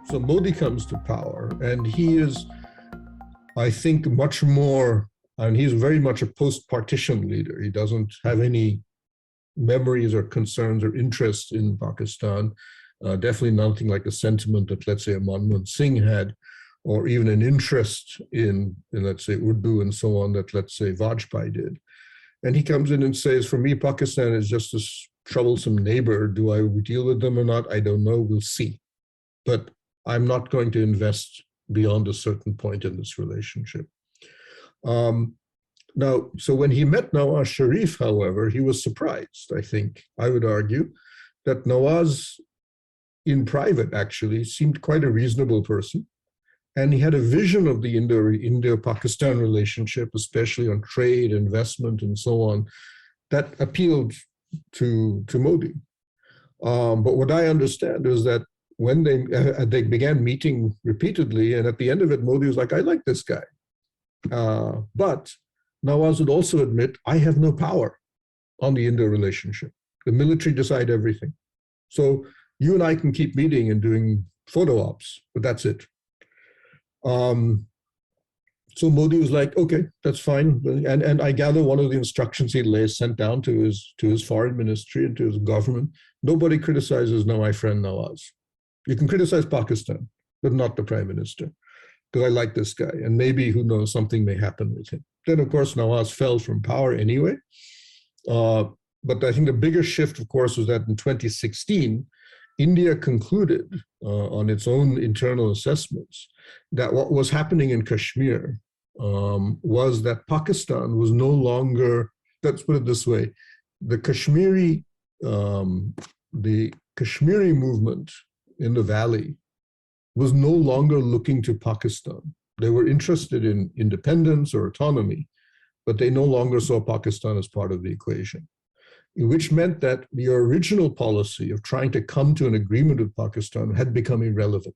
So Modi comes to power, and he is, I think, much more, and he's very much a post-partition leader. He doesn't have any memories or concerns or interests in Pakistan. Definitely nothing like the sentiment that, let's say, Manmohan Singh had, or even an interest in, let's say, Urdu and so on that, let's say, Vajpayee did. And he comes in and says, for me, Pakistan is just this troublesome neighbor. Do I deal with them or not? I don't know. We'll see. But I'm not going to invest beyond a certain point in this relationship. Now, so when he met Nawaz Sharif, however, he was surprised, I think, I would argue, that Nawaz, in private, actually, seemed quite a reasonable person. And he had a vision of the Indo-Pakistan relationship, especially on trade, investment, and so on, that appealed to Modi. But what I understand is that when they began meeting repeatedly, and at the end of it, Modi was like, I like this guy. But Nawaz would also admit, I have no power on the Indo relationship. The military decide everything. So you and I can keep meeting and doing photo ops, but that's it. So Modi was like, okay, that's fine. And I gather one of the instructions he sent down to his foreign ministry and to his government, nobody criticizes my friend Nawaz. You can criticize Pakistan, but not the prime minister, because I like this guy. And maybe, who knows, something may happen with him. Then, of course, Nawaz fell from power anyway. But I think the bigger shift, of course, was that in 2016, India concluded on its own internal assessments that what was happening in Kashmir was that Pakistan was no longer, let's put it this way, the Kashmiri movement in the valley was no longer looking to Pakistan. They were interested in independence or autonomy, but they no longer saw Pakistan as part of the equation, which meant that the original policy of trying to come to an agreement with Pakistan had become irrelevant.